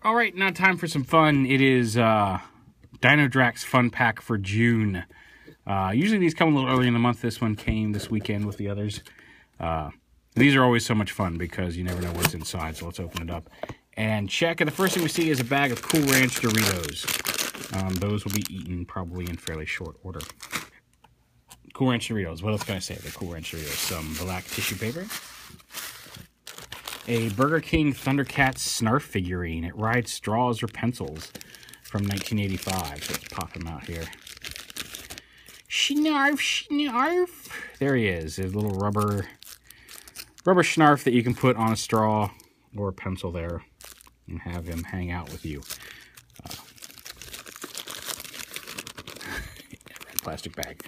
All right, now time for some fun. It is Dino Drax Fun Pack for June. Usually these come a little early in the month. This one came this weekend with the others. These are always so much fun because you never know what's inside, so let's open it up and check. And the first thing we see is a bag of Cool Ranch Doritos. Those will be eaten probably in fairly short order. Cool Ranch Doritos. What else can I say? The Cool Ranch Doritos. Some black tissue paper. A Burger King Thundercats Snarf figurine. It rides straws or pencils from 1985. So let's pop him out here. Snarf, Snarf. There he is. His little rubber Snarf that you can put on a straw or a pencil there and have him hang out with you. Red plastic bag.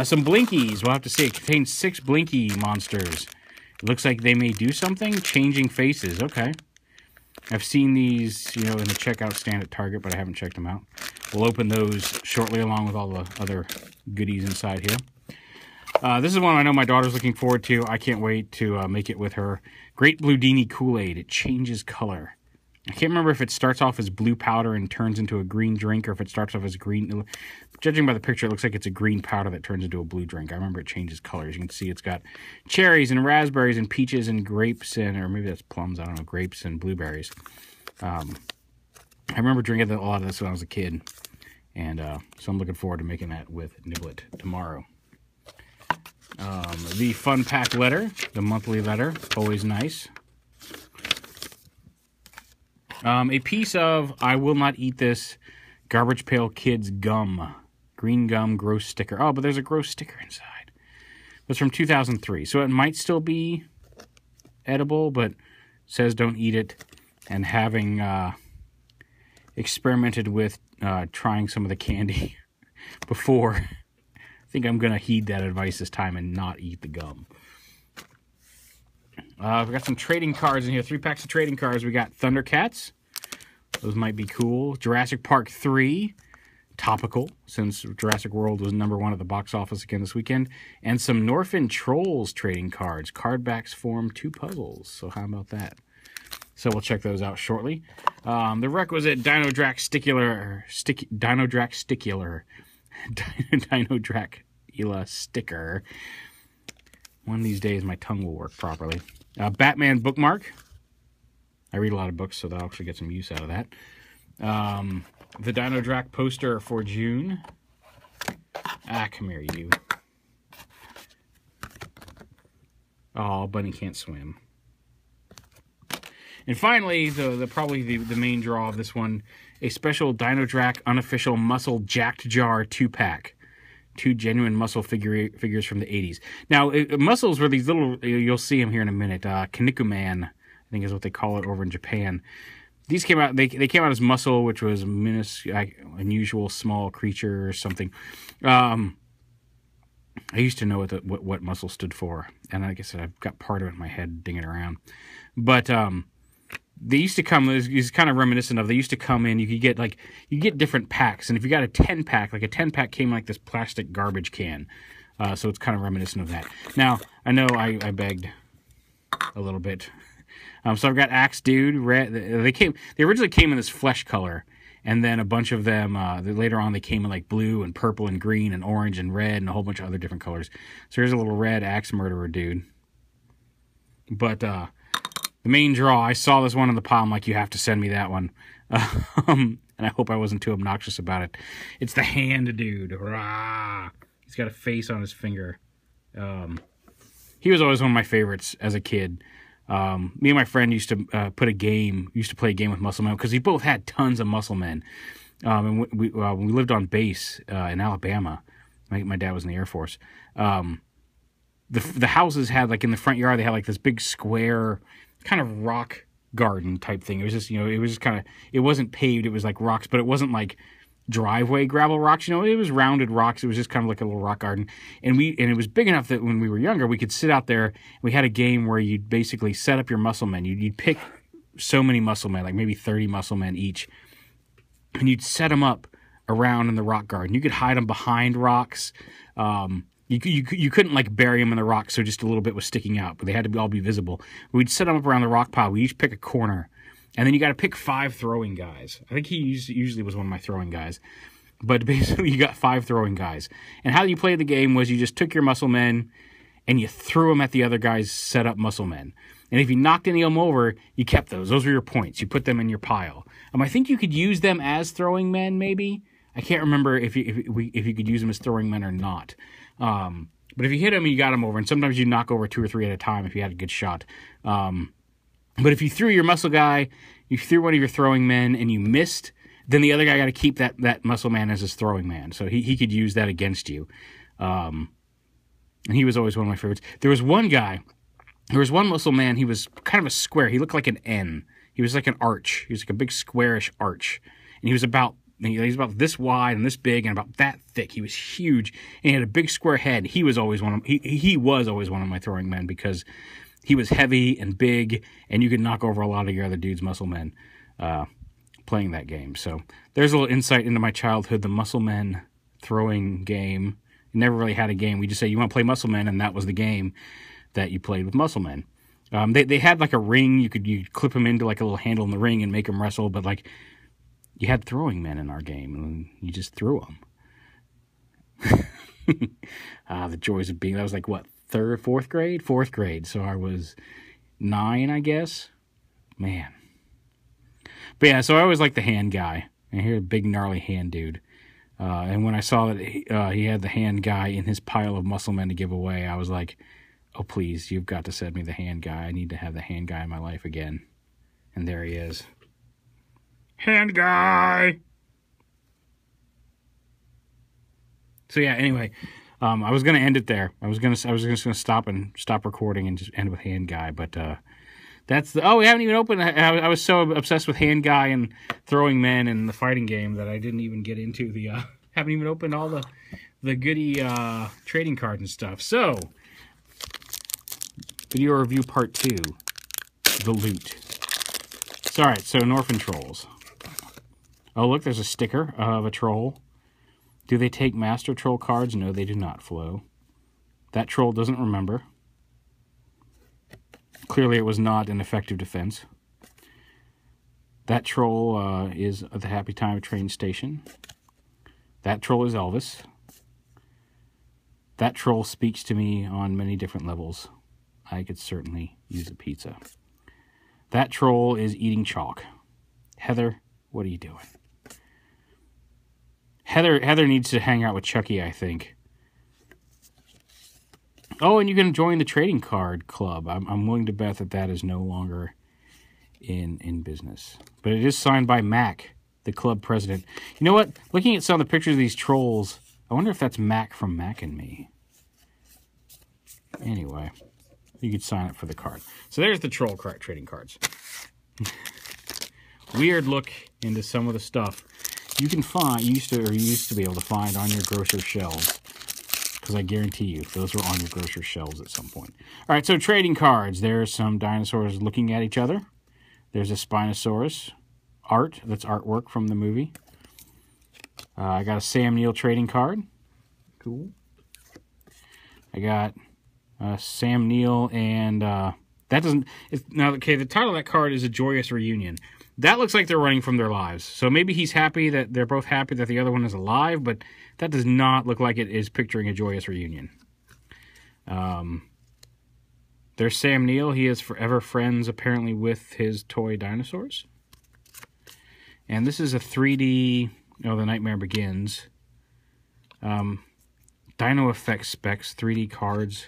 Some Blinkies. We'll have to see. It contains 6 Blinky monsters. It looks like they may do something. Changing faces. Okay. I've seen these, in the checkout stand at Target, but I haven't checked them out. We'll open those shortly along with all the other goodies inside here. This is one I know my daughter's looking forward to. I can't wait to make it with her. Great Blue Dini Kool-Aid. It changes color. I can't remember if it starts off as blue powder and turns into a green drink, or if it starts off as green. Judging by the picture, it looks like it's a green powder that turns into a blue drink. I remember it changes colors. You can see it's got cherries and raspberries and peaches and grapes or maybe that's plums. I don't know, grapes and blueberries. I remember drinking a lot of this when I was a kid, and so I'm looking forward to making that with Niblet tomorrow. The Fun Pack letter, the monthly letter, always nice. A piece of I Will Not Eat This Garbage Pail Kids gum. Green gum, gross sticker. Oh, but there's a gross sticker inside. It's from 2003, so it might still be edible, but says don't eat it. And having experimented with trying some of the candy before, I think I'm going to heed that advice this time and not eat the gum. We've got some trading cards in here. 3 packs of trading cards. We got Thundercats. Those might be cool. Jurassic Park 3. Topical, since Jurassic World was #1 at the box office again this weekend. And some Norfin Trolls trading cards. Card backs form 2 puzzles. So how about that? So we'll check those out shortly. The requisite Dino Dracula sticker. One of these days my tongue will work properly. Batman bookmark. I read a lot of books, so I'll actually get some use out of that. The Dino Drac poster for June. Come here, you. Oh, Bunny can't swim. And finally, probably the main draw of this one, a special Dino Drac unofficial muscle jacked jar 2-pack. 2 genuine muscle figures from the 80s. Now, muscles were these little, you'll see them here in a minute, Kinnikuman, I think is what they call it over in Japan. These came out, they came out as muscle, which was unusual small creature or something. I used to know what muscle stood for, and like I said, I've got part of it in my head dinging around. But they used to come, it's kind of reminiscent of, they used to come in, you get different packs, and if you got a 10-pack, like a 10-pack came in like this plastic garbage can, so it's kind of reminiscent of that. Now, I know I begged a little bit, so I've got Axe Dude, Red, they originally came in this flesh color, and then a bunch of them, later on they came in like blue and purple and green and orange and red and a whole bunch of other different colors. So here's a little red Axe Murderer dude. But, the main draw, I saw this one in the pile. I'm like, you have to send me that one. And I hope I wasn't too obnoxious about it. It's the Hand Dude. Rah! He's got a face on his finger. He was always one of my favorites as a kid. Me and my friend used to play a game with Muscle Men, because we both had tons of Muscle Men. And when we lived on base in Alabama, my dad was in the Air Force, the houses had, like, in the front yard, they had like this big square kind of rock garden type thing. It was just, it was just kind of, it wasn't paved, it was like rocks, but it wasn't like driveway gravel rocks, it was rounded rocks. It was just kind of like a little rock garden. And it was big enough that when we were younger, we could sit out there. We had a game where you'd basically set up your muscle men. You'd pick so many muscle men, like maybe 30 muscle men each, and you'd set them up around in the rock garden. You could hide them behind rocks. You couldn't like bury them in the rock, so just a little bit was sticking out, but they had to all be visible. We'd set them up around the rock pile. We each pick a corner, And then you got to pick 5 throwing guys. I think he usually was one of my throwing guys. But basically, you got 5 throwing guys. And how you played the game was you just took your muscle men and you threw them at the other guy's set up muscle men. And if you knocked any of them over, you kept those. Those were your points. You put them in your pile. I think you could use them as throwing men, maybe. I can't remember if you could use them as throwing men or not. But if you hit them, you got them over. And sometimes you knock over 2 or 3 at a time if you had a good shot. But if you threw your muscle guy, you threw one of your throwing men, and you missed, then the other guy got to keep that muscle man as his throwing man. So he could use that against you. And he was always one of my favorites. There was one muscle man, he was kind of a square. He looked like an N. He was like an arch. He was like a big squarish arch. And he was about this wide and this big and about that thick. He was huge. And he had a big square head. He was always one of my throwing men because he was heavy and big, and you could knock over a lot of your other dude's muscle men playing that game. So there's a little insight into my childhood, the muscle men throwing game. Never really had a game. We just say, you want to play muscle men, and that was the game that you played with muscle men. They had like a ring. You could clip them into like a little handle in the ring and make them wrestle, but like you had throwing men in our game, and you just threw them. The joys of being, that was like what, fourth grade. So I was 9, I guess. Man. But yeah, so I always liked the hand guy. And here's a big gnarly hand dude. And when I saw that he had the hand guy in his pile of muscle men to give away, I was like, oh, please, you've got to send me the hand guy. I need to have the hand guy in my life again. And there he is. Hand guy! So yeah, anyway, I was going to end it there. I was just going to stop recording and just end with hand guy, but we haven't even opened. I was so obsessed with hand guy and throwing men and the fighting game that I didn't even get into the haven't even opened all the goodie trading cards and stuff. So, video review part 2, the loot. So, all right, so Norphin Trolls. Oh, look, there's a sticker of a troll. Do they take Master Troll cards? No, they do not, Flo. That troll doesn't remember. Clearly, it was not an effective defense. That troll is at the Happy Time Train Station. That troll is Elvis. That troll speaks to me on many different levels. I could certainly use a pizza. That troll is eating chalk. Heather, what are you doing? Heather needs to hang out with Chucky, I think. Oh, and you can join the trading card club. I'm willing to bet that is no longer in business. But it is signed by Mac, the club president. You know what? Looking at some of the pictures of these trolls, I wonder if that's Mac from Mac and Me. Anyway, you could sign up for the card. So there's the troll trading cards. Weird look into some of the stuff you can find, used to be able to find on your grocery shelves. Because I guarantee you, those were on your grocery shelves at some point. All right, so trading cards. There's some dinosaurs looking at each other. There's a Spinosaurus art. That's artwork from the movie. I got a Sam Neill trading card. Cool. I got Sam Neill and that doesn't... Now, okay, the title of that card is A Joyous Reunion. That looks like they're running from their lives. So maybe he's happy that they're both happy that the other one is alive, but that does not look like it is picturing a joyous reunion. There's Sam Neill. He is forever friends, apparently, with his toy dinosaurs. And this is a 3D... Oh, The Nightmare Begins. Dino Effects Specs, 3D cards.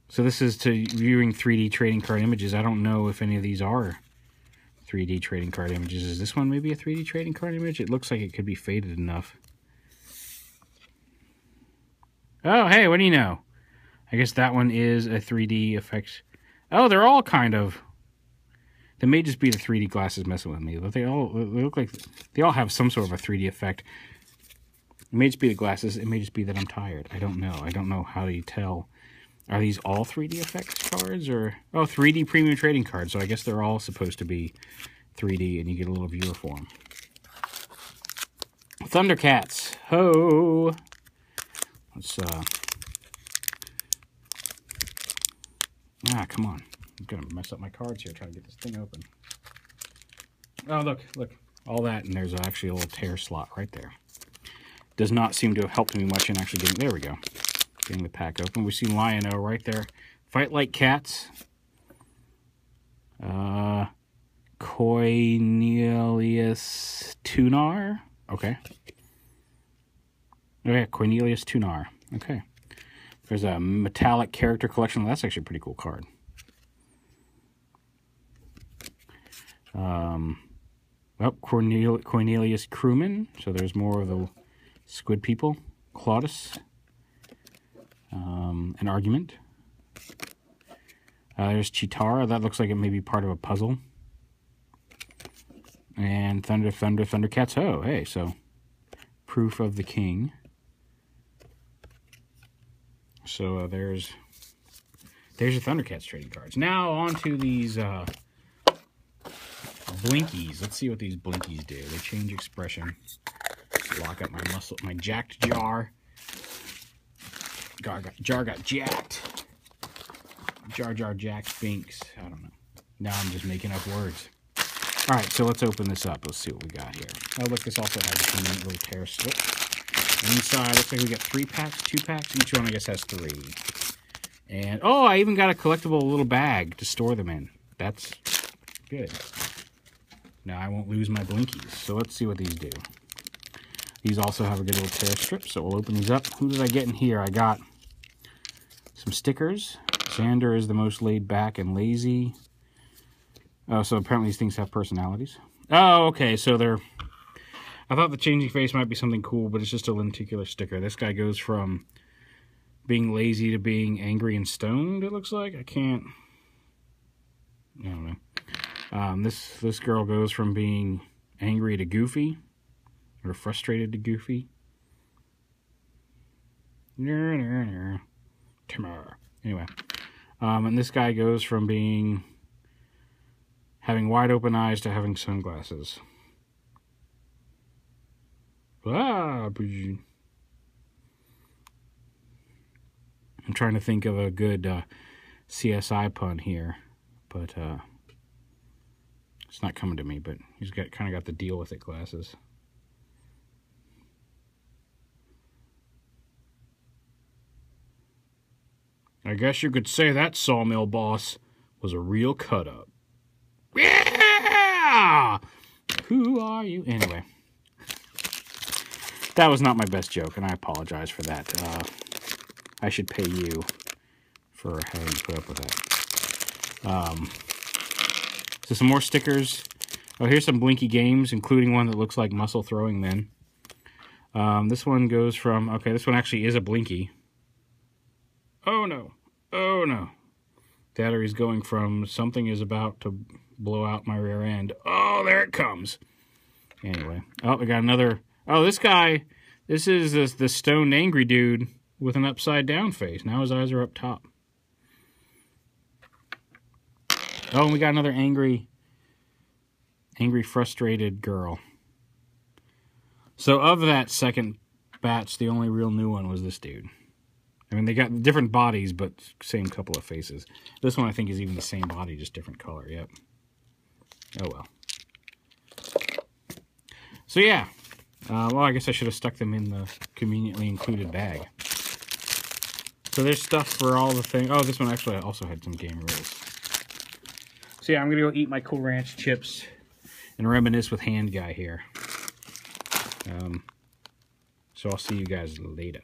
So this is to viewing 3D trading card images. I don't know if any of these are 3D trading card images. Is this one maybe a 3D trading card image? It looks like it could be faded enough. Oh, hey, what do you know? I guess that one is a 3D effect. Oh, they're all kind of... They may just be the 3D glasses messing with me, but they look like... They all have some sort of a 3D effect. It may just be the glasses. It may just be that I'm tired. I don't know. I don't know how you tell... Are these all 3D effects cards? Or 3D premium trading cards. So I guess they're all supposed to be 3D and you get a little viewer for them. Thundercats. Ho! Let's, come on. I'm going to mess up my cards here trying to get this thing open. Oh, look. All that, and there's actually a little tear slot right there. Does not seem to have helped me much in actually getting... There we go. Getting the pack open. We see Lion-O right there. Fight Like Cats. Cornelius Tunar. Okay. Oh, yeah, Cornelius Tunar. Okay. There's a metallic character collection. That's actually a pretty cool card. Cornelius Crewman. So there's more of the squid people. Claudius. An argument. There's Chitara. That looks like it may be part of a puzzle. And Thundercats Ho. Hey, so Proof of the King. So there's your Thundercats trading cards. Now on to these Blinkies. Let's see what these Blinkies do. They change expression. Lock up my jacked jar. Jar got jacked. Jar jacked Binks. I don't know. Now I'm just making up words. All right, so let's open this up. Let's see what we got here. Oh, look, this also has a convenient little tear slip. Inside, looks like we got 3 packs, 2 packs. Each one, I guess, has 3. And, oh, I even got a collectible little bag to store them in. That's good. Now I won't lose my Blinkies. So let's see what these do. These also have a good little tear strip, so we'll open these up. Who did I get in here? I got some stickers. Xander is the most laid back and lazy. Oh, so apparently these things have personalities. Oh, okay, so they're... I thought the changing face might be something cool, but it's just a lenticular sticker. This guy goes from being lazy to being angry and stoned, it looks like. I don't know. This girl goes from being angry to goofy, or frustrated to goofy. Anyway. And this guy goes from having wide open eyes to having sunglasses. I'm trying to think of a good CSI pun here, but it's not coming to me. But he's kind of got the deal with it glasses. I guess you could say that sawmill boss was a real cut-up. Yeah! Who are you? Anyway. That was not my best joke, and I apologize for that. I should pay you for having to put up with that. So some more stickers. Oh, here's some Blinky games, including one that looks like Muscle Throwing Men. This one goes from... Okay, this one actually is a Blinky. Oh, no. Oh, no. Battery's going from something is about to blow out my rear end. Oh, there it comes. Anyway. Oh, we got another... Oh, this guy... This is the stoned angry dude with an upside-down face. Now his eyes are up top. Oh, and we got another angry, frustrated girl. So of that second batch, the only real new one was this dude. I mean, they got different bodies, but same couple of faces. This one, I think, is even the same body, just different color. Yep. Oh, well. So, yeah. Well, I guess I should have stuck them in the conveniently included bag. So there's stuff for all the things. Oh, this one actually also had some game rules. So yeah, I'm going to go eat my Cool Ranch chips and reminisce with Hand Guy here. So I'll see you guys later.